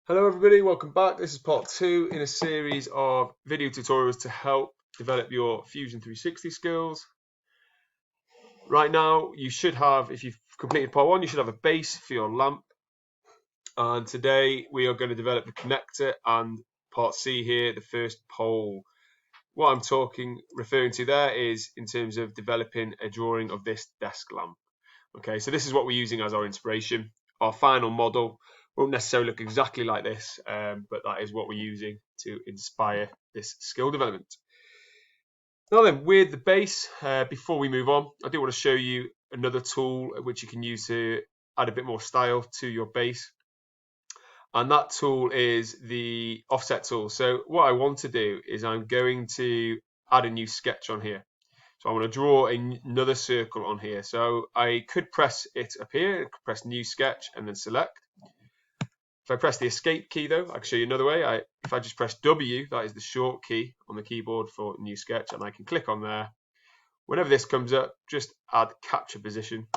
Hello everybody, welcome back. This is part 2 in a series of video tutorials to help develop your Fusion 360 skills. Right now you should have, if you've completed part 1, you should have a base for your lamp. And today we are going to develop the connector and part C here, the first pole. What I'm referring to there is in terms of developing a drawing of this desk lamp. Okay, so this is what we're using as our inspiration. Our final model won't necessarily look exactly like this, but that is what we're using to inspire this skill development. Now then, with the base, before we move on, I do want to show you another tool which you can use to add a bit more style to your base. And that tool is the offset tool. So what I want to do is I'm going to add a new sketch on here. So I want to draw another circle on here. So I could press it up here, I could press new sketch and then select. If I press the escape key though, I can show you another way. If I just press W, that is the short key on the keyboard for new sketch, and I can click on there. Whenever this comes up, just add capture position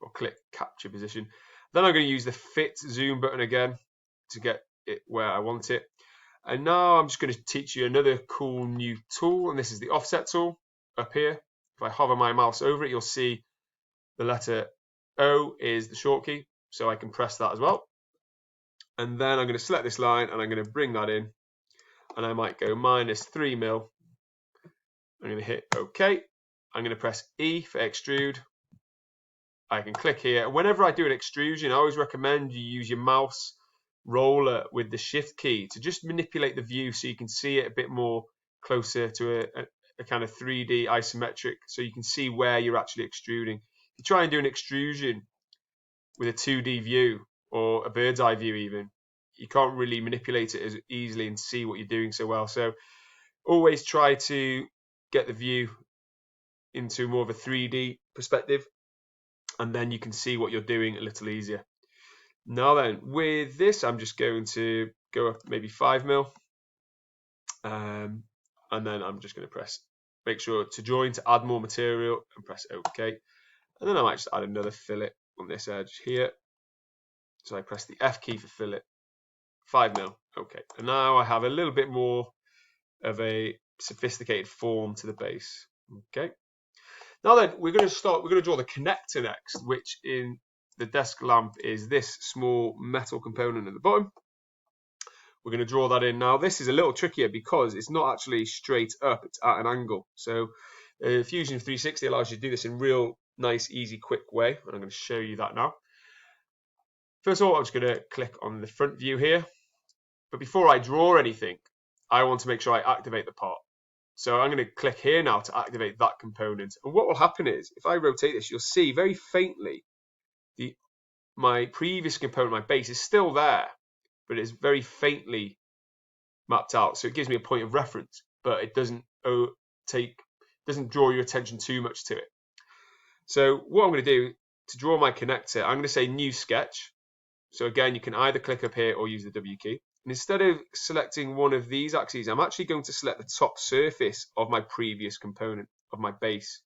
or click capture position. Then I'm going to use the fit zoom button again to get it where I want it. And now I'm just going to teach you another cool new tool, and this is the offset tool up here. If I hover my mouse over it, you'll see the letter O is the short key, so I can press that as well. And then I'm going to select this line and I'm going to bring that in, and I might go -3 mil. I'm going to hit OK. I'm going to press E for extrude. I can click here. Whenever I do an extrusion, I always recommend you use your mouse roller with the shift key to just manipulate the view so you can see it a bit more closer to a kind of 3D isometric, so you can see where you're actually extruding. If you try and do an extrusion with a 2D view or a bird's eye view even, you can't really manipulate it as easily and see what you're doing so well. So always try to get the view into more of a 3D perspective, and then you can see what you're doing a little easier. Now then, with this, I'm just going to go up maybe 5 mil. And then I'm just going to make sure to join to add more material and press OK. And then I might just add another fillet on this edge here. So I press the F key for fillet, 5 mil, OK. And now I have a little bit more of a sophisticated form to the base. Okay. Now then, we're going to draw the connector next, which in the desk lamp is this small metal component at the bottom. We're going to draw that in now. This is a little trickier because it's not actually straight up, it's at an angle. So Fusion 360 allows you to do this in real nice, easy, quick way, and I'm going to show you that now. First of all, I'm just going to click on the front view here. But before I draw anything, I want to make sure I activate the part. So I'm going to click here now to activate that component. And what will happen is, if I rotate this, you'll see very faintly my previous component, my base, is still there, but it's very faintly mapped out. So it gives me a point of reference, but it doesn't draw your attention too much to it. So what I'm going to do to draw my connector, I'm going to say new sketch. So again, you can either click up here or use the W key. And instead of selecting one of these axes, I'm actually going to select the top surface of my previous component, of my base.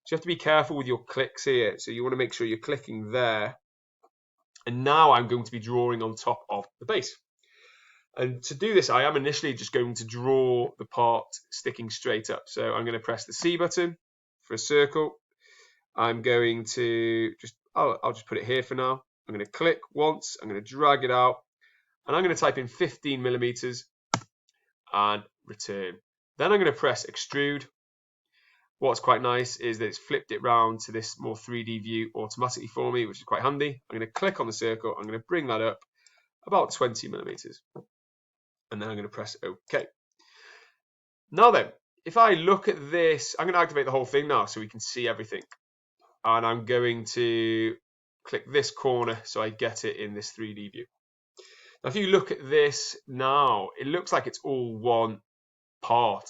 So you have to be careful with your clicks here. So you want to make sure you're clicking there. And now I'm going to be drawing on top of the base. And to do this, I am initially just going to draw the part sticking straight up. So I'm going to press the C button for a circle. I'm going to I'll just put it here for now. I'm going to click once, I'm going to drag it out, and I'm going to type in 15 millimeters and return. Then I'm going to press extrude. What's quite nice is that it's flipped it round to this more 3D view automatically for me, which is quite handy. I'm going to click on the circle, I'm going to bring that up about 20 millimeters. And then I'm going to press OK. Now then, if I look at this, I'm going to activate the whole thing now so we can see everything. And I'm going to click this corner so I get it in this 3D view. Now, if you look at this now, it looks like it's all one part.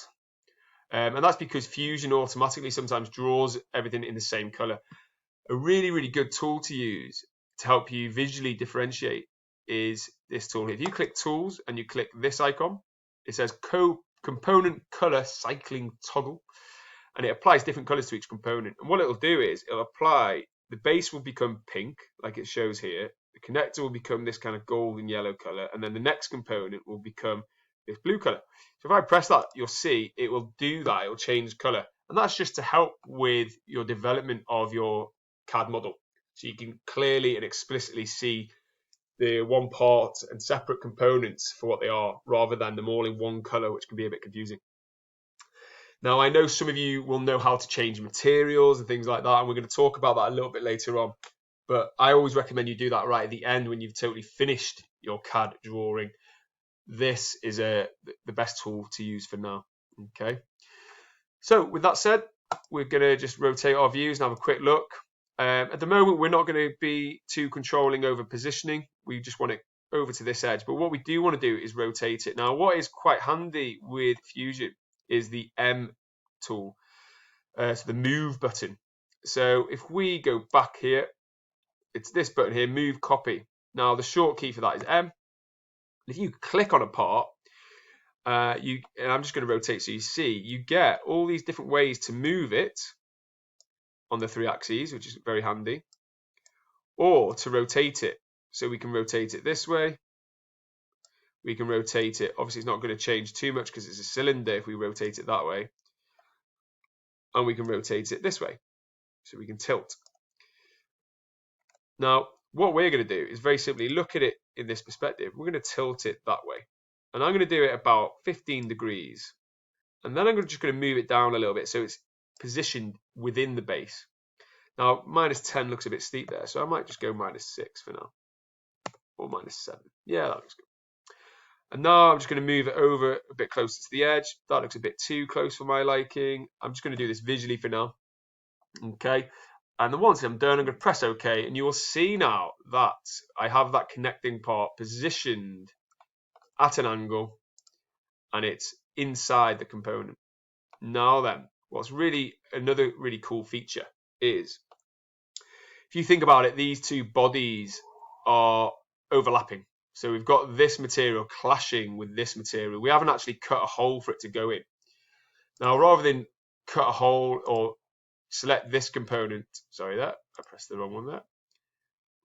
And that's because Fusion automatically sometimes draws everything in the same color. A really, really good tool to use to help you visually differentiate is this tool here. If you click Tools and you click this icon, it says Component Color Cycling Toggle, and it applies different colors to each component. And what it'll do is it'll apply, the base will become pink, like it shows here, The connector will become this kind of golden yellow color, and then the next component will become this blue color. So if I press that, you'll see it will do that. It will change color, and that's just to help with your development of your CAD model, so you can clearly and explicitly see the one part and separate components for what they are, rather than them all in one color, which can be a bit confusing. Now, I know some of you will know how to change materials and things like that, and we're going to talk about that a little bit later on. But I always recommend you do that right at the end when you've totally finished your CAD drawing. This is the best tool to use for now. Okay. So with that said, we're going to just rotate our views and have a quick look. At the moment, we're not going to be too controlling over positioning. We just want it over to this edge. But what we do want to do is rotate it. Now, what is quite handy with Fusion is the M tool, so the move button. So if we go back here, it's this button here, move copy. Now the short key for that is M. If you click on a part, and I'm just going to rotate so you see, you get all these different ways to move it on the 3 axes, which is very handy, or to rotate it. So we can rotate it this way. We can rotate it. Obviously, it's not going to change too much because it's a cylinder if we rotate it that way. And we can rotate it this way. So we can tilt. Now, what we're going to do is very simply look at it in this perspective. We're going to tilt it that way. And I'm going to do it about 15 degrees. And then I'm just going to move it down a little bit so it's positioned within the base. Now, -10 looks a bit steep there, so I might just go -6 for now. Or -7. Yeah, that looks good. And now I'm just going to move it over a bit closer to the edge. That looks a bit too close for my liking. I'm just going to do this visually for now. Okay. And then once I'm done, I'm going to press OK. And you will see now that I have that connecting part positioned at an angle. And it's inside the component. Now then, what's really another really cool feature is, if you think about it, these two bodies are overlapping. So we've got this material clashing with this material. We haven't actually cut a hole for it to go in. Now, rather than cut a hole or select this component, sorry, that I pressed the wrong one there.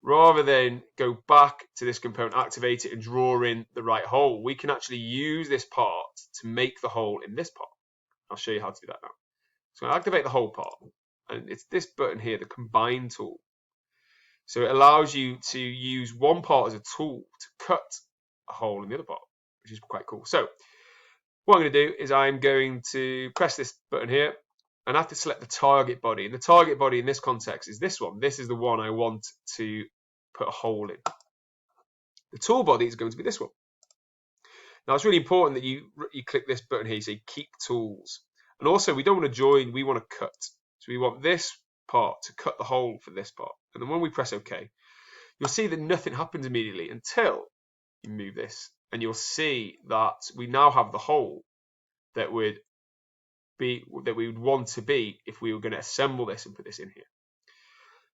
Rather than go back to this component, activate it, and draw in the right hole, we can actually use this part to make the hole in this part. I'll show you how to do that now. So I'm going to activate the hole part, and it's this button here, the combine tool. So it allows you to use one part as a tool to cut a hole in the other part, which is quite cool. So what I'm going to do is I'm going to press this button here, and I have to select the target body. And the target body in this context is this one. This is the one I want to put a hole in. The tool body is going to be this one. Now it's really important that you click this button here, so you keep tools. And also we don't want to join, we want to cut. So we want this part to cut the hole for this part. And then when we press OK, you'll see that nothing happens immediately until you move this. And you'll see that we now have the hole that we would want to be if we were going to assemble this and put this in here.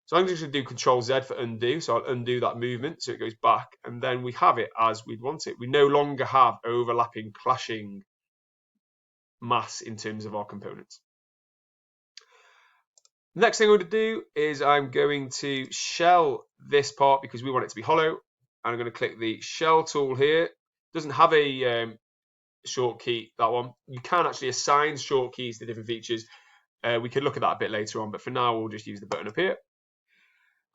So I'm just going to do Control Z for undo. So I'll undo that movement so it goes back, and then we have it as we'd want it. We no longer have overlapping, clashing mass in terms of our components. Next thing I'm going to do is I'm going to shell this part because we want it to be hollow. And I'm going to click the shell tool here. It doesn't have a short key, that one. You can actually assign short keys to different features. We could look at that a bit later on, but for now we'll just use the button up here.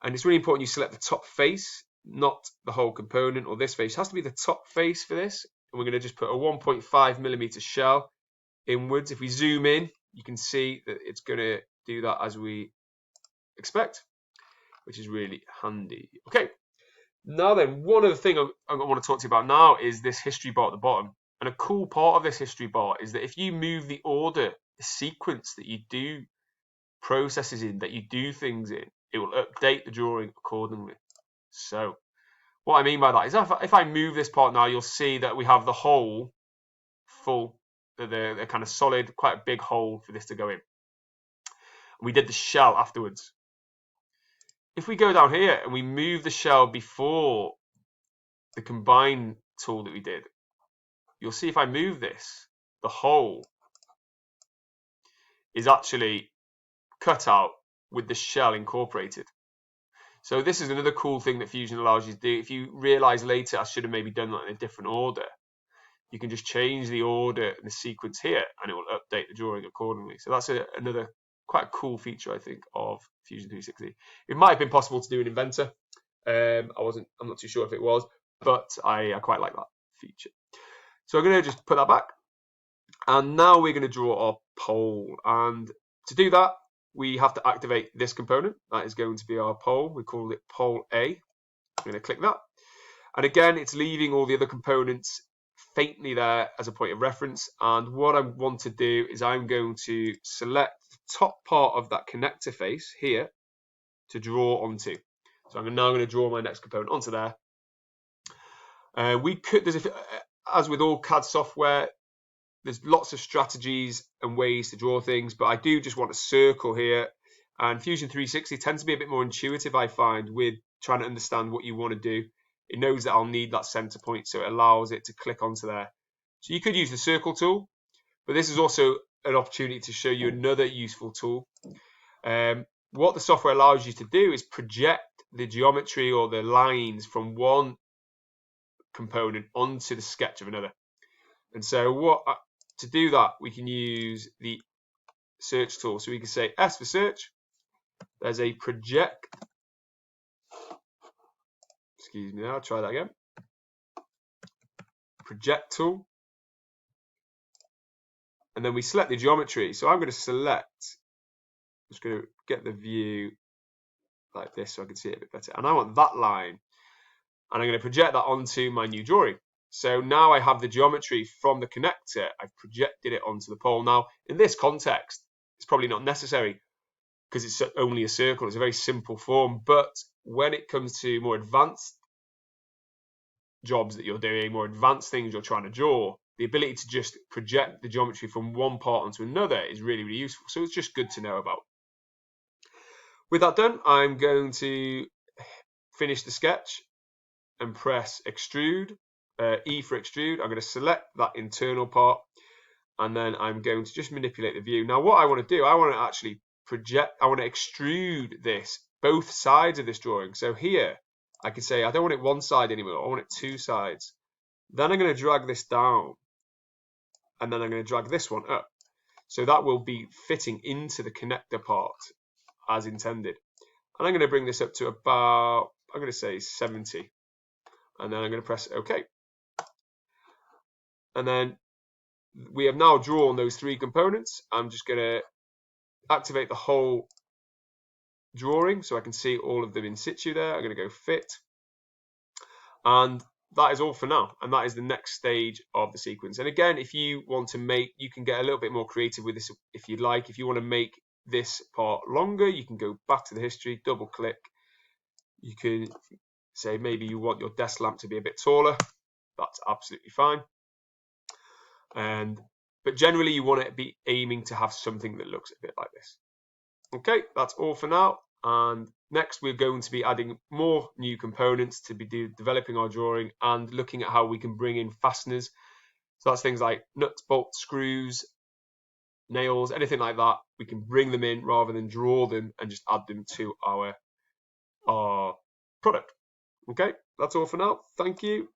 And it's really important you select the top face, not the whole component or this face. It has to be the top face for this. And we're going to just put a 1.5mm shell inwards. If we zoom in, you can see that it's going to do that as we expect, which is really handy. Okay, now then, one other thing I want to talk to you about now is this history bar at the bottom. And a cool part of this history bar is that if you move the order, the sequence that you do processes in, that you do things in, it will update the drawing accordingly. So what I mean by that is if I move this part now, you'll see that we have the hole full, the kind of solid, quite a big hole for this to go in. We did the shell afterwards. If we go down here and we move the shell before the combine tool that we did, you'll see if I move this, the hole is actually cut out with the shell incorporated. So this is another cool thing that Fusion allows you to do. If you realize later I should have maybe done that in a different order, you can just change the order and the sequence here and it will update the drawing accordingly. So that's another quite a cool feature, I think, of Fusion 360. It might have been possible to do in Inventor. I'm not too sure if it was, but I quite like that feature. So I'm going to just put that back. And now we're going to draw our pole. And to do that, we have to activate this component. That is going to be our pole. We call it pole A. I'm going to click that. And again, it's leaving all the other components faintly there as a point of reference. And what I want to do is I'm going to select the top part of that connector face here to draw onto. So I'm now going to draw my next component onto there. As with all CAD software, there's lots of strategies and ways to draw things, but I do just want a circle here. And Fusion 360 tends to be a bit more intuitive, I find, with trying to understand what you want to do. It knows that I'll need that center point, so it allows it to click onto there. So you could use the circle tool, but this is also an opportunity to show you another useful tool. What the software allows you to do is project the geometry or the lines from one component onto the sketch of another. And so to do that, we can use the search tool. So we can say S for search. There's a project. Excuse me, I'll try that again. Project tool. And then we select the geometry. So I'm going to select, I'm just going to get the view like this so I can see it a bit better. And I want that line. And I'm going to project that onto my new drawing. So now I have the geometry from the connector. I've projected it onto the pole. Now, in this context, it's probably not necessary because it's only a circle. It's a very simple form. But when it comes to more advanced jobs that you're doing, more advanced things you're trying to draw, the ability to just project the geometry from one part onto another is really, really useful. So it's just good to know about. With that done, I'm going to finish the sketch and press extrude, E for extrude. I'm going to select that internal part and then I'm going to just manipulate the view. Now what I want to do, I want to actually extrude this, both sides of this drawing. So here I can say I don't want it one side anymore, I want it two sides. Then I'm going to drag this down and then I'm going to drag this one up. So that will be fitting into the connector part as intended. And I'm going to bring this up to about, I'm going to say 70. And then I'm going to press OK. And then we have now drawn those three components. I'm just going to activate the whole drawing so I can see all of them in situ there. I'm going to go fit. And that is all for now. And that is the next stage of the sequence. And again, if you want to make, you can get a little bit more creative with this if you'd like. If you want to make this part longer, you can go back to the history, double click. You can say maybe you want your desk lamp to be a bit taller. That's absolutely fine. But generally you want to be aiming to have something that looks a bit like this. Okay, that's all for now. And next we're going to be adding more new components to be developing our drawing and looking at how we can bring in fasteners. So that's things like nuts, bolts, screws, nails, anything like that. We can bring them in rather than draw them and just add them to our product. Okay, that's all for now. Thank you.